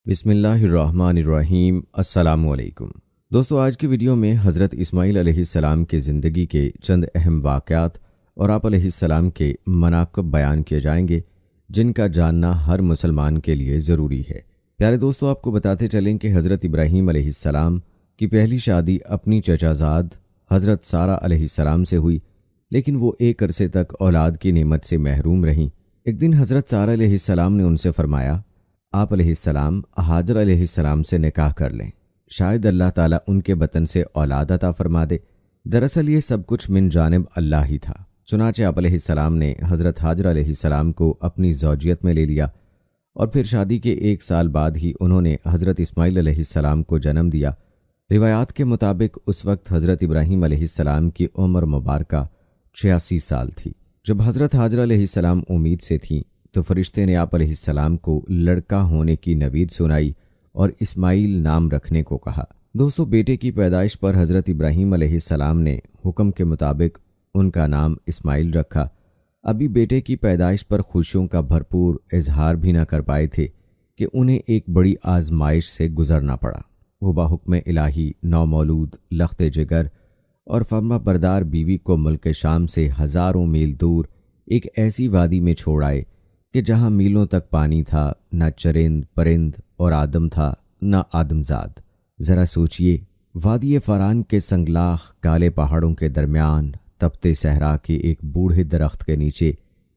بسم اللہ الرحمن الرحیم۔ السلام علیکم دوستو، آج کی ویڈیو میں حضرت اسماعیل علیہ السلام کے زندگی کے چند اہم واقعات اور آپ علیہ السلام کے مناقب بیان کیے جائیں گے، جن کا جاننا ہر مسلمان کے لیے ضروری ہے۔ پیارے دوستو، آپ کو بتاتے چلیں کہ حضرت ابراہیم علیہ السلام کی پہلی شادی اپنی چچا زاد حضرت سارہ علیہ السلام سے ہوئی، لیکن وہ ایک عرصے تک اولاد کی نعمت سے محروم رہیں۔ ایک دن حضرت سارہ علیہ السلام نے ان سے فرمایا، آپ علیہ السلام ہاجر علیہ السلام سے نکاح کر لیں، شاید اللہ تعالیٰ ان کے بطن سے اولاد عطا فرما دے۔ دراصل یہ سب کچھ من جانب اللہ ہی تھا۔ چنانچہ آپ علیہ السلام نے حضرت ہاجر علیہ السلام کو اپنی زوجیت میں لے لیا اور پھر شادی کے 1 سال بعد ہی انہوں نے حضرت اسماعیل علیہ السلام کو جنم دیا۔ روایات کے مطابق اس وقت حضرت ابراہیم علیہ السلام کی عمر مبارکہ 86 سال تھی۔ جب حضرت ہاجر علیہ السلام امید سے تھیں تو فرشتے نے آپ علیہ السلام کو لڑکا ہونے کی نوید سنائی اور اسماعیل نام رکھنے کو کہا۔ دوستو، بیٹے کی پیدائش پر حضرت ابراہیم علیہ السلام نے حکم کے مطابق ان کا نام اسماعیل رکھا۔ ابھی بیٹے کی پیدائش پر خوشیوں کا بھرپور اظہار بھی نہ کر پائے تھے کہ انہیں ایک بڑی آزمائش سے گزرنا پڑا۔ وہ بحکم الہی نومولود لخت جگر اور فرما بردار بیوی کو ملک شام سے ہزاروں میل دور ایک ایسی وادی میں چھوڑ آئے کہ جہاں میلوں تک پانی تھا، نہ چرند پرند اور آدم تھا، نہ آدمزاد۔ ذرا سوچئے، وادی فران کے سنگلاخ کالے پہاڑوں کے درمیان تپتے صحرا کے ایک بوڑھے درخت کے نیچے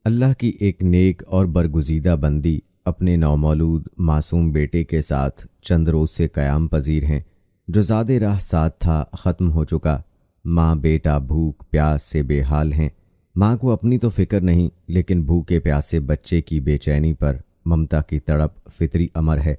اللہ کی ایک نیک اور برگزیدہ بندی اپنے نومولود معصوم بیٹے کے ساتھ چند روز سے قیام پذیر ہیں، جو زاد راہ ساتھ تھا ختم ہو چکا۔ ماں بیٹا بھوک پیاس سے بے حال ہیں۔ ماں کو اپنی تو فکر نہیں، لیکن بھوکے پیاسے بچے کی بے چینی پر ممتا کی تڑپ فطری امر ہے۔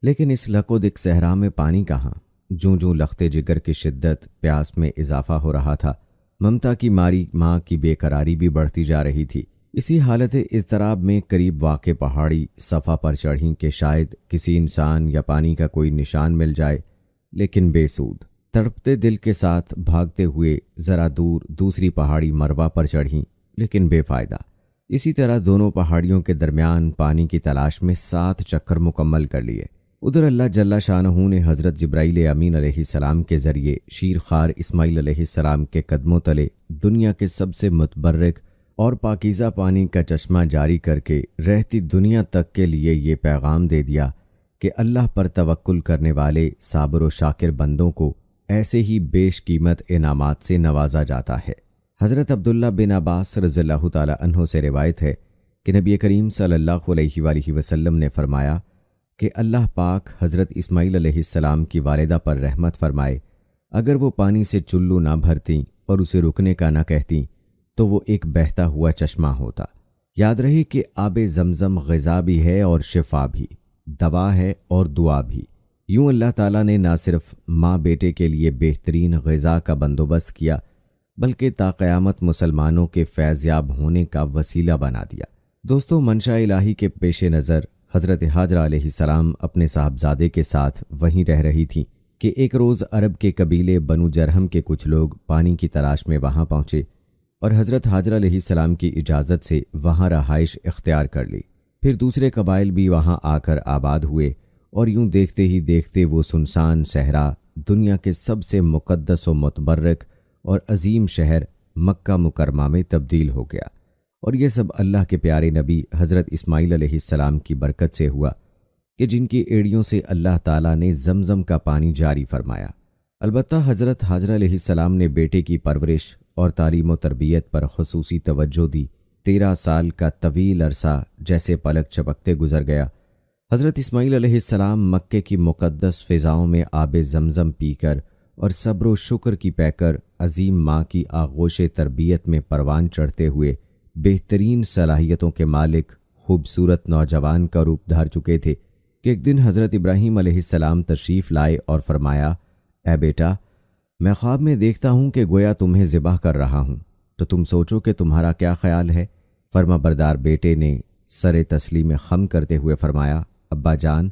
لیکن اس لکو دک صحرا میں پانی کہاں؟ جوں جوں لخت جگر کی شدت پیاس میں اضافہ ہو رہا تھا، ممتا کی ماری ماں کی بے قراری بھی بڑھتی جا رہی تھی۔ اسی حالت اضطراب میں قریب واقع پہاڑی صفا پر چڑھیں کہ شاید کسی انسان یا پانی کا کوئی نشان مل جائے، لیکن بے سود۔ تڑپتے دل کے ساتھ بھاگتے ہوئے ذرا دور دوسری پہاڑی مروا پر چڑھیں، لیکن بے فائدہ۔ اسی طرح دونوں پہاڑیوں کے درمیان پانی کی تلاش میں 7 چکر مکمل کر لیے۔ ادھر اللہ جل شانہ نے حضرت جبرائیل امین علیہ السلام کے ذریعے شیر خوار اسماعیل علیہ السلام کے قدموں تلے دنیا کے سب سے متبرک اور پاکیزہ پانی کا چشمہ جاری کر کے رہتی دنیا تک کے لیے یہ پیغام دے دیا کہ اللہ پر توکل کرنے والے صابر و شاکر بندوں کو ایسے ہی بیش قیمت انعامات سے نوازا جاتا ہے۔ حضرت عبداللہ بن عباس رضی اللہ تعالی عنہ سے روایت ہے کہ نبی کریم صلی اللہ علیہ وآلہ وسلم نے فرمایا کہ اللہ پاک حضرت اسماعیل علیہ السلام کی والدہ پر رحمت فرمائے، اگر وہ پانی سے چلو نہ بھرتیں اور اسے رکنے کا نہ کہتیں تو وہ ایک بہتا ہوا چشمہ ہوتا۔ یاد رہے کہ آب زمزم غذا بھی ہے اور شفا بھی، دوا ہے اور دعا بھی۔ یوں اللہ تعالیٰ نے نہ صرف ماں بیٹے کے لیے بہترین غذا کا بندوبست کیا، بلکہ تا قیامت مسلمانوں کے فیض یاب ہونے کا وسیلہ بنا دیا۔ دوستو، منشاء الہی کے پیش نظر حضرت ہاجرہ علیہ السلام اپنے صاحبزادے کے ساتھ وہیں رہ رہی تھیں کہ ایک روز عرب کے قبیلے بنو جرہم کے کچھ لوگ پانی کی تلاش میں وہاں پہنچے اور حضرت ہاجرہ علیہ السلام کی اجازت سے وہاں رہائش اختیار کر لی۔ پھر دوسرے قبائل بھی وہاں آ کر آباد ہوئے اور یوں دیکھتے ہی دیکھتے وہ سنسان صحرا دنیا کے سب سے مقدس و متبرک اور عظیم شہر مکہ مکرمہ میں تبدیل ہو گیا۔ اور یہ سب اللہ کے پیارے نبی حضرت اسماعیل علیہ السلام کی برکت سے ہوا کہ جن کی ایڑیوں سے اللہ تعالیٰ نے زمزم کا پانی جاری فرمایا۔ البتہ حضرت ہاجرہ علیہ السلام نے بیٹے کی پرورش اور تعلیم و تربیت پر خصوصی توجہ دی۔ 13 سال کا طویل عرصہ جیسے پلک چپکتے گزر گیا۔ حضرت اسماعیل علیہ السلام مکے کی مقدس فضاؤں میں آب زمزم پی کر اور صبر و شکر کی پے کر عظیم ماں کی آغوش تربیت میں پروان چڑھتے ہوئے بہترین صلاحیتوں کے مالک خوبصورت نوجوان کا روپ دھار چکے تھے کہ ایک دن حضرت ابراہیم علیہ السلام تشریف لائے اور فرمایا، اے بیٹا، میں خواب میں دیکھتا ہوں کہ گویا تمہیں ذبح کر رہا ہوں، تو تم سوچو کہ تمہارا کیا خیال ہے؟ فرما بردار بیٹے نے سر تسلیم خم کرتے ہوئے فرمایا، ابا جان،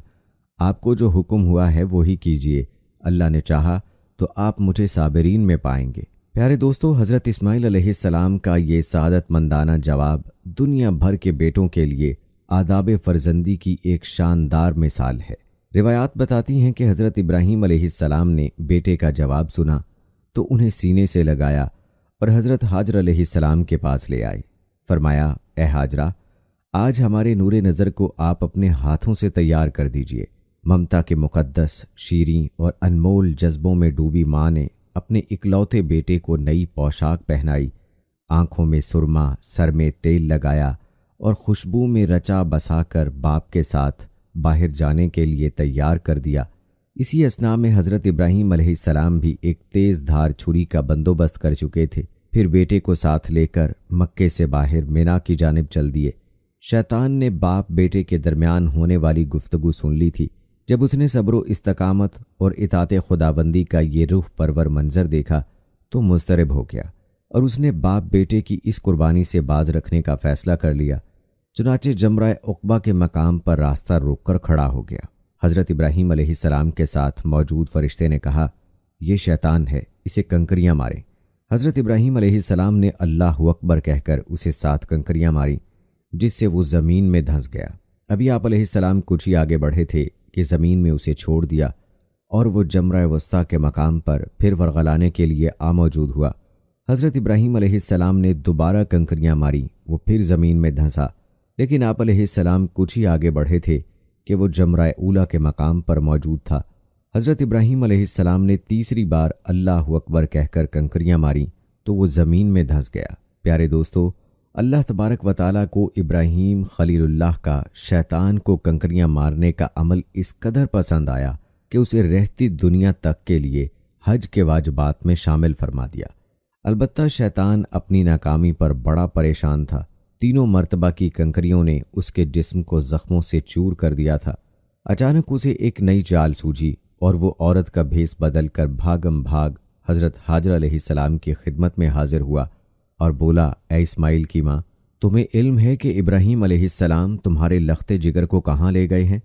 آپ کو جو حکم ہوا ہے وہی کیجئے، اللہ نے چاہا تو آپ مجھے صابرین میں پائیں گے۔ پیارے دوستو، حضرت اسماعیل علیہ السلام کا یہ سعادت مندانہ جواب دنیا بھر کے بیٹوں کے لیے آداب فرزندی کی ایک شاندار مثال ہے۔ روایات بتاتی ہیں کہ حضرت ابراہیم علیہ السلام نے بیٹے کا جواب سنا تو انہیں سینے سے لگایا اور حضرت حاجر علیہ السلام کے پاس لے آئے۔ فرمایا، اے حاجرہ، آج ہمارے نور نظر کو آپ اپنے ہاتھوں سے تیار کر دیجئے۔ ممتا کے مقدس، شیریں اور انمول جذبوں میں ڈوبی ماں نے اپنے اکلوتے بیٹے کو نئی پوشاک پہنائی، آنکھوں میں سرما، سر میں تیل لگایا اور خوشبو میں رچا بسا کر باپ کے ساتھ باہر جانے کے لیے تیار کر دیا۔ اسی اثناء میں حضرت ابراہیم علیہ السلام بھی ایک تیز دھار چھری کا بندوبست کر چکے تھے۔ پھر بیٹے کو ساتھ لے کر مکے سے باہر مینا کی جانب چل دیے۔ شیطان نے باپ بیٹے کے درمیان ہونے والی گفتگو سن لی تھی۔ جب اس نے صبر و استقامت اور اطاعت خداوندی کا یہ روح پرور منظر دیکھا تو مضطرب ہو گیا اور اس نے باپ بیٹے کی اس قربانی سے باز رکھنے کا فیصلہ کر لیا۔ چنانچہ جمرہ عقبہ کے مقام پر راستہ روک کر کھڑا ہو گیا۔ حضرت ابراہیم علیہ السلام کے ساتھ موجود فرشتے نے کہا، یہ شیطان ہے، اسے کنکریاں ماریں۔ حضرت ابراہیم علیہ السلام نے اللہ اکبر کہہ کر اسے 7 کنکریاں ماری، جس سے وہ زمین میں دھنس گیا۔ ابھی آپ علیہ السلام کچھ ہی آگے بڑھے تھے کہ زمین میں اسے چھوڑ دیا اور وہ جمرہ وسطیٰ کے مقام پر پھر ورغلانے کے لیے موجود ہوا۔ حضرت ابراہیم علیہ السلام نے دوبارہ کنکریاں ماری، وہ پھر زمین میں دھنسا، لیکن آپ علیہ السلام کچھ ہی آگے بڑھے تھے کہ وہ جمرہ اولا کے مقام پر موجود تھا۔ حضرت ابراہیم علیہ السلام نے تیسری بار اللہ اکبر کہہ کر کنکریاں ماری تو وہ زمین میں دھنس گیا۔ پیارے دوستو، اللہ تبارک و تعالیٰ کو ابراہیم خلیل اللہ کا شیطان کو کنکریاں مارنے کا عمل اس قدر پسند آیا کہ اسے رہتی دنیا تک کے لیے حج کے واجبات میں شامل فرما دیا۔ البتہ شیطان اپنی ناکامی پر بڑا پریشان تھا۔ تینوں مرتبہ کی کنکریوں نے اس کے جسم کو زخموں سے چور کر دیا تھا۔ اچانک اسے ایک نئی چال سوجھی اور وہ عورت کا بھیس بدل کر بھاگم بھاگ حضرت حاجر علیہ السلام کی خدمت میں حاضر ہوا اور بولا، اے اسماعیل کی ماں، تمہیں علم ہے کہ ابراہیم علیہ السلام تمہارے لختے جگر کو کہاں لے گئے ہیں؟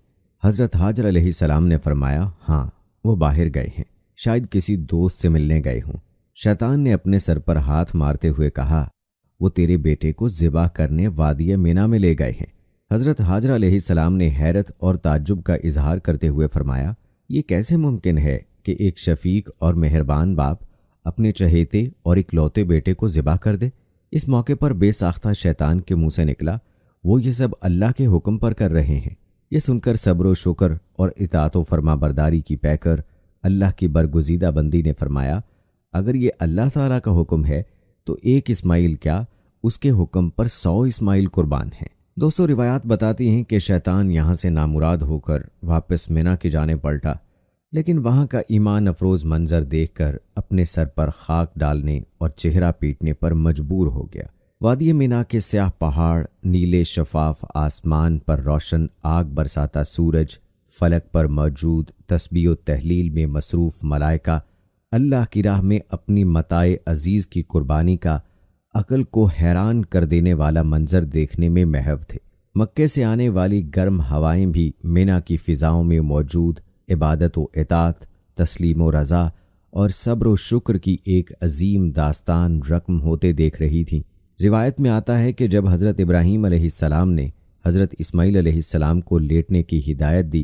حضرت حاجر علیہ السلام نے فرمایا، ہاں، وہ باہر گئے ہیں، شاید کسی دوست سے ملنے گئے ہوں۔ شیطان نے اپنے سر پر ہاتھ مارتے ہوئے کہا، وہ تیرے بیٹے کو ذبح کرنے وادی مینا میں لے گئے ہیں۔ حضرت حاجر علیہ السلام نے حیرت اور تعجب کا اظہار کرتے ہوئے فرمایا، یہ کیسے ممکن ہے کہ ایک شفیق اور مہربان باپ اپنے چہیتے اور اکلوتے بیٹے کو ذبح کر دے؟ اس موقع پر بے ساختہ شیطان کے منہ سے نکلا، وہ یہ سب اللہ کے حکم پر کر رہے ہیں۔ یہ سن کر صبر و شکر اور اطاعت و فرما برداری کی پیکر اللہ کی برگزیدہ بندی نے فرمایا، اگر یہ اللہ تعالیٰ کا حکم ہے تو ایک اسماعیل کیا، اس کے حکم پر 100 اسماعیل قربان ہیں۔ دوستو، روایات بتاتی ہیں کہ شیطان یہاں سے نامراد ہو کر واپس مینا کی جانب پلٹا، لیکن وہاں کا ایمان افروز منظر دیکھ کر اپنے سر پر خاک ڈالنے اور چہرہ پیٹنے پر مجبور ہو گیا۔ وادی مینا کے سیاہ پہاڑ، نیلے شفاف آسمان پر روشن آگ برساتا سورج، فلک پر موجود تسبیح و تہلیل میں مصروف ملائکہ، اللہ کی راہ میں اپنی متاع عزیز کی قربانی کا عقل کو حیران کر دینے والا منظر دیکھنے میں محو تھے۔ مکے سے آنے والی گرم ہوائیں بھی مینا کی فضاؤں میں موجود عبادت و اطاعت، تسلیم و رضا اور صبر و شکر کی ایک عظیم داستان رقم ہوتے دیکھ رہی تھیں۔ روایت میں آتا ہے کہ جب حضرت ابراہیم علیہ السلام نے حضرت اسماعیل علیہ السلام کو لیٹنے کی ہدایت دی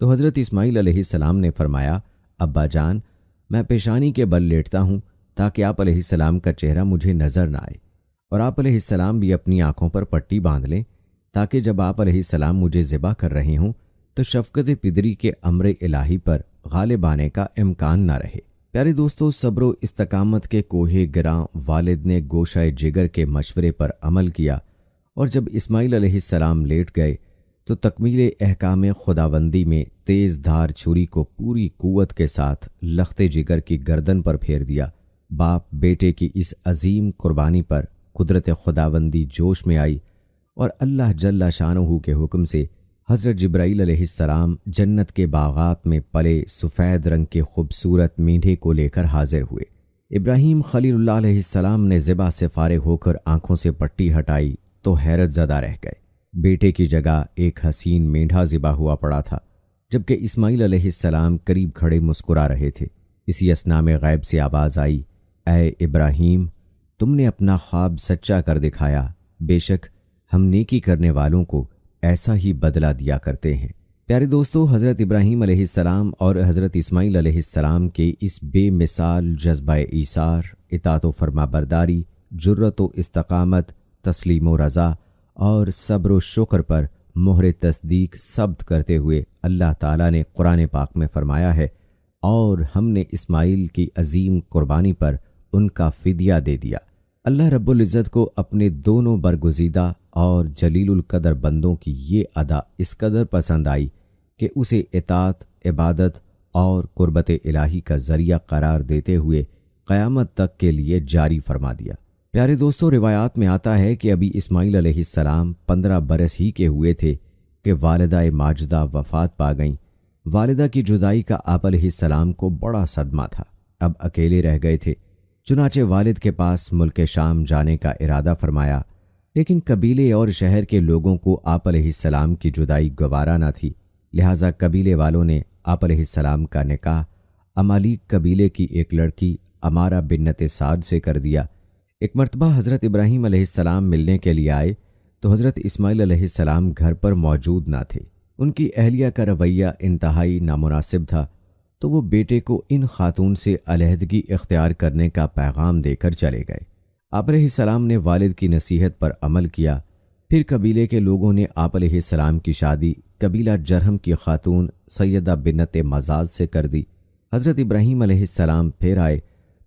تو حضرت اسماعیل علیہ السلام نے فرمایا، ابا جان، میں پیشانی کے بل لیٹتا ہوں تاکہ آپ علیہ السلام کا چہرہ مجھے نظر نہ آئے، اور آپ علیہ السلام بھی اپنی آنکھوں پر پٹی باندھ لیں تاکہ جب آپ علیہ السلام مجھے ذبح کر رہے ہوں تو شفقت پدری کے امر الہی پر غالب آنے کا امکان نہ رہے۔ پیارے دوستو، صبر و استقامت کے کوہ گراں والد نے گوشہ جگر کے مشورے پر عمل کیا، اور جب اسماعیل علیہ السلام لیٹ گئے تو تکمیل احکام خداوندی میں تیز دھار چھری کو پوری قوت کے ساتھ لخت جگر کی گردن پر پھیر دیا۔ باپ بیٹے کی اس عظیم قربانی پر قدرت خداوندی جوش میں آئی اور اللہ جل شانہ کے حکم سے حضرت جبرائیل علیہ السلام جنت کے باغات میں پلے سفید رنگ کے خوبصورت میڈھے کو لے کر حاضر ہوئے۔ ابراہیم خلیل اللہ علیہ السلام نے ذبح سے فارغ ہو کر آنکھوں سے پٹی ہٹائی تو حیرت زدہ رہ گئے۔ بیٹے کی جگہ ایک حسین میڈھا ذبح ہوا پڑا تھا، جبکہ اسماعیل علیہ السلام قریب کھڑے مسکرا رہے تھے۔ اسی اثناء میں غیب سے آواز آئی، اے ابراہیم، تم نے اپنا خواب سچا کر دکھایا، بے شک ہم نیکی کرنے والوں کو ایسا ہی بدلہ دیا کرتے ہیں۔ پیارے دوستو، حضرت ابراہیم علیہ السلام اور حضرت اسماعیل علیہ السلام کے اس بے مثال جذبہ ایثار، اطاعت و فرما برداری، جرأت و استقامت، تسلیم و رضا اور صبر و شکر پر مہر تصدیق ثبت کرتے ہوئے اللہ تعالیٰ نے قرآن پاک میں فرمایا ہے، اور ہم نے اسماعیل کی عظیم قربانی پر ان کا فدیہ دے دیا۔ اللہ رب العزت کو اپنے دونوں برگزیدہ اور جلیل القدر بندوں کی یہ ادا اس قدر پسند آئی کہ اسے اطاعت، عبادت اور قربت الہی کا ذریعہ قرار دیتے ہوئے قیامت تک کے لیے جاری فرما دیا۔ پیارے دوستو، روایات میں آتا ہے کہ ابھی اسماعیل علیہ السلام 15 برس ہی کے ہوئے تھے کہ والدہ ماجدہ وفات پا گئیں۔ والدہ کی جدائی کا آپ علیہ السلام کو بڑا صدمہ تھا، اب اکیلے رہ گئے تھے۔ چنانچہ والد کے پاس ملک شام جانے کا ارادہ فرمایا، لیکن قبیلے اور شہر کے لوگوں کو آپ علیہ السلام کی جدائی گوارا نہ تھی، لہٰذا قبیلے والوں نے آپ علیہ السلام کا نکاح امالیک قبیلے کی ایک لڑکی امارہ بنت سعد سے کر دیا۔ ایک مرتبہ حضرت ابراہیم علیہ السلام ملنے کے لیے آئے تو حضرت اسماعیل علیہ السلام گھر پر موجود نہ تھے۔ ان کی اہلیہ کا رویہ انتہائی نامناسب تھا، تو وہ بیٹے کو ان خاتون سے علیحدگی اختیار کرنے کا پیغام دے کر چلے گئے۔ آپ علیہ السلام نے والد کی نصیحت پر عمل کیا۔ پھر قبیلے کے لوگوں نے آپ علیہ السلام کی شادی قبیلہ جرہم کی خاتون سیدہ بنت مزاز سے کر دی۔ حضرت ابراہیم علیہ السلام پھر آئے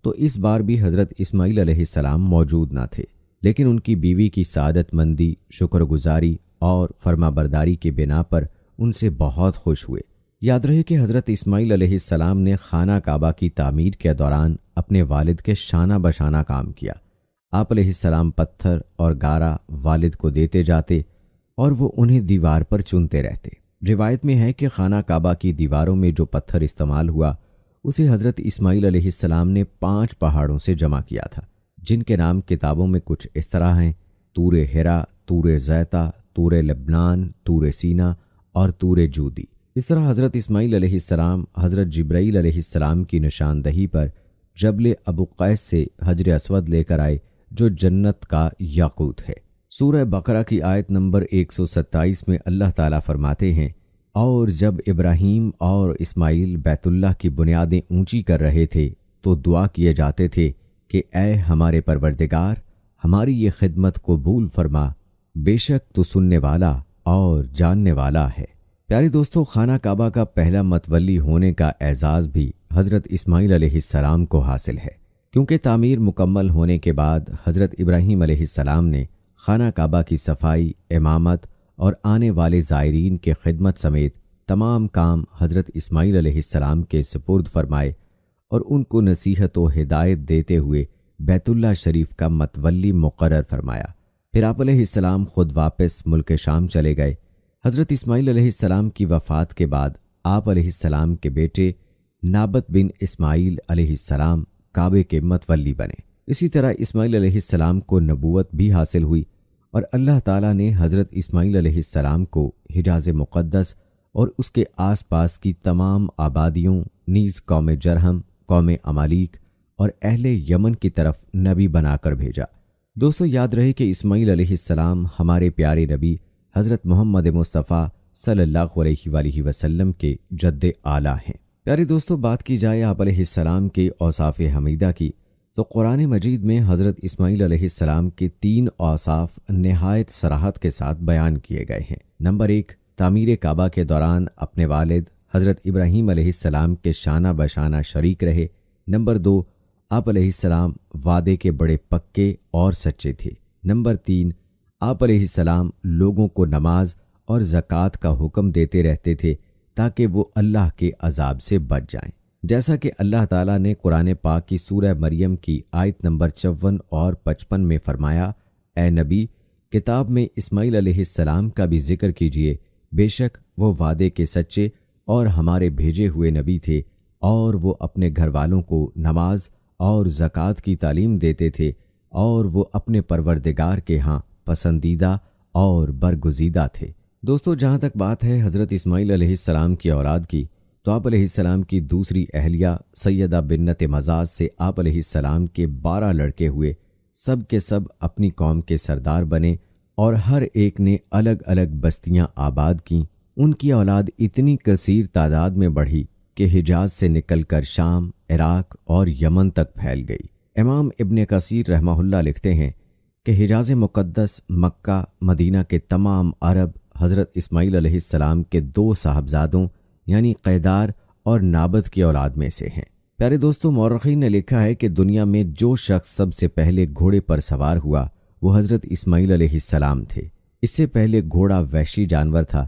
تو اس بار بھی حضرت اسماعیل علیہ السلام موجود نہ تھے، لیکن ان کی بیوی کی سعادت مندی، شکر گزاری اور فرما برداری کی بنا پر ان سے بہت خوش ہوئے۔ یاد رہے کہ حضرت اسماعیل علیہ السلام نے خانہ کعبہ کی تعمیر کے دوران اپنے والد کے شانہ بشانہ کام کیا۔ آپ علیہ السلام پتھر اور گارا والد کو دیتے جاتے اور وہ انہیں دیوار پر چنتے رہتے۔ روایت میں ہے کہ خانہ کعبہ کی دیواروں میں جو پتھر استعمال ہوا اسے حضرت اسماعیل علیہ السلام نے 5 پہاڑوں سے جمع کیا تھا، جن کے نام کتابوں میں کچھ اس طرح ہیں: طور ہرا، طور زیتہ، طور لبنان، طور سینا اور طور جودی۔ اس طرح حضرت اسماعیل علیہ السلام حضرت جبرائیل علیہ السلام کی نشاندہی پر جبل ابو قیس سے حجر اسود لے کر آئے، جو جنت کا یاقوت ہے۔ سورہ بقرہ کی آیت نمبر 127 میں اللہ تعالیٰ فرماتے ہیں، اور جب ابراہیم اور اسماعیل بیت اللہ کی بنیادیں اونچی کر رہے تھے تو دعا کیے جاتے تھے کہ اے ہمارے پروردگار، ہماری یہ خدمت قبول فرما، بے شک تو سننے والا اور جاننے والا ہے۔ پیارے دوستو، خانہ کعبہ کا پہلا متولی ہونے کا اعزاز بھی حضرت اسماعیل علیہ السلام کو حاصل ہے، کیونکہ تعمیر مکمل ہونے کے بعد حضرت ابراہیم علیہ السلام نے خانہ کعبہ کی صفائی، امامت اور آنے والے زائرین کے خدمت سمیت تمام کام حضرت اسماعیل علیہ السلام کے سپرد فرمائے اور ان کو نصیحت و ہدایت دیتے ہوئے بیت اللہ شریف کا متولی مقرر فرمایا۔ پھر آپ علیہ السلام خود واپس ملک شام چلے گئے۔ حضرت اسماعیل علیہ السلام کی وفات کے بعد آپ علیہ السلام کے بیٹے نابت بن اسماعیل علیہ السلام کعبے کے متولی بنے۔ اسی طرح اسماعیل علیہ السلام کو نبوت بھی حاصل ہوئی اور اللہ تعالیٰ نے حضرت اسماعیل علیہ السلام کو حجاز مقدس اور اس کے آس پاس کی تمام آبادیوں نیز قوم جرہم، قوم امالیک اور اہل یمن کی طرف نبی بنا کر بھیجا۔ دوستو، یاد رہے کہ اسماعیل علیہ السلام ہمارے پیارے نبی حضرت محمد مصطفیٰ صلی اللہ علیہ وآلہ وسلم کے جد اعلیٰ ہیں۔ پیارے دوستو، بات کی جائے آپ علیہ السلام کے اوصاف حمیدہ کی تو قرآن مجید میں حضرت اسماعیل علیہ السلام کے 3 اوصاف نہایت صراحت کے ساتھ بیان کیے گئے ہیں۔ نمبر 1، تعمیر کعبہ کے دوران اپنے والد حضرت ابراہیم علیہ السلام کے شانہ بشانہ شریک رہے۔ نمبر 2، آپ علیہ السلام وعدے کے بڑے پکے اور سچے تھے۔ نمبر 3، آپ علیہ السلام لوگوں کو نماز اور زکوٰۃ کا حکم دیتے رہتے تھے تاکہ وہ اللہ کے عذاب سے بچ جائیں، جیسا کہ اللہ تعالیٰ نے قرآن پاک کی سورہ مریم کی آیت نمبر 54 اور 55 میں فرمایا، اے نبی، کتاب میں اسماعیل علیہ السلام کا بھی ذکر کیجیے، بے شک وہ وعدے کے سچے اور ہمارے بھیجے ہوئے نبی تھے، اور وہ اپنے گھر والوں کو نماز اور زکوٰۃ کی تعلیم دیتے تھے، اور وہ اپنے پروردگار کے ہاں پسندیدہ اور برگزیدہ تھے۔ دوستو، جہاں تک بات ہے حضرت اسماعیل علیہ السلام کی اولاد کی، تو آپ علیہ السلام کی دوسری اہلیہ سیدہ بنت مزاز سے آپ علیہ السلام کے 12 لڑکے ہوئے، سب کے سب اپنی قوم کے سردار بنے اور ہر ایک نے الگ الگ بستیاں آباد کیں، ان کی اولاد اتنی کثیر تعداد میں بڑھی کہ حجاز سے نکل کر شام، عراق اور یمن تک پھیل گئی۔ امام ابن کثیر رحمہ اللہ لکھتے ہیں کہ حجاز مقدس، مکہ، مدینہ کے تمام عرب حضرت اسماعیل علیہ السلام کے 2 صاحبزادوں یعنی قیدار اور نابت کی اولاد میں سے ہیں۔ پیارے دوستو، مورخین نے لکھا ہے کہ دنیا میں جو شخص سب سے پہلے گھوڑے پر سوار ہوا وہ حضرت اسماعیل علیہ السلام تھے۔ اس سے پہلے گھوڑا وحشی جانور تھا۔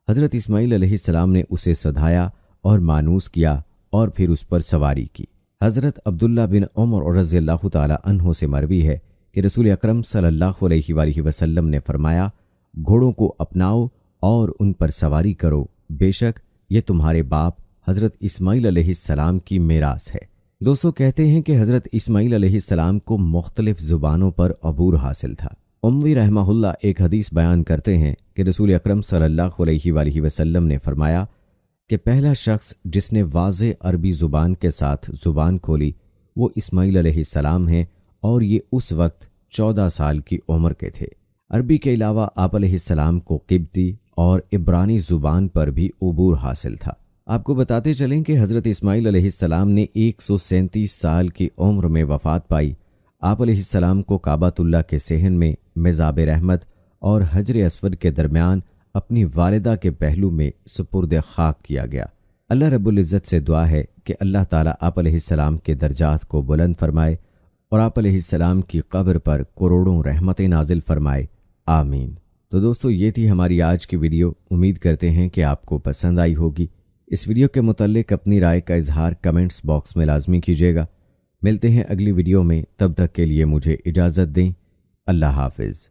حضرت اسماعیل علیہ السلام نے اسے سدھایا اور مانوس کیا اور پھر اس پر سواری کی۔ حضرت عبداللہ بن عمر رضی اللہ تعالی عنہ سے مروی ہے کہ رسول اکرم صلی اللہ علیہ وآلہ وسلم نے فرمایا، گھوڑوں کو اپناؤ اور ان پر سواری کرو، بے شک یہ تمہارے باپ حضرت اسماعیل علیہ السلام کی میراث ہے۔ دوستو، کہتے ہیں کہ حضرت اسماعیل علیہ السلام کو مختلف زبانوں پر عبور حاصل تھا۔ اموی رحمہ اللہ ایک حدیث بیان کرتے ہیں کہ رسول اکرم صلی اللہ علیہ وآلہ وسلم نے فرمایا کہ پہلا شخص جس نے واضح عربی زبان کے ساتھ زبان کھولی وہ اسماعیل علیہ السلام ہیں، اور یہ اس وقت 14 سال کی عمر کے تھے۔ عربی کے علاوہ آپ علیہ السلام کو قبطی اور عبرانی زبان پر بھی عبور حاصل تھا۔ آپ کو بتاتے چلیں کہ حضرت اسماعیل علیہ السلام نے 137 سال کی عمر میں وفات پائی۔ آپ علیہ السلام کو کعبۃ اللہ کے صحن میں مزاب رحمت اور حجر اسود کے درمیان اپنی والدہ کے پہلو میں سپرد خاک کیا گیا۔ اللہ رب العزت سے دعا ہے کہ اللہ تعالیٰ آپ علیہ السلام کے درجات کو بلند فرمائے اور آپ علیہ السلام کی قبر پر کروڑوں رحمتیں نازل فرمائے، آمین۔ تو دوستو، یہ تھی ہماری آج کی ویڈیو۔ امید کرتے ہیں کہ آپ کو پسند آئی ہوگی۔ اس ویڈیو کے متعلق اپنی رائے کا اظہار کمنٹس باکس میں لازمی کیجیے گا۔ ملتے ہیں اگلی ویڈیو میں، تب تک کے لیے مجھے اجازت دیں۔ اللہ حافظ۔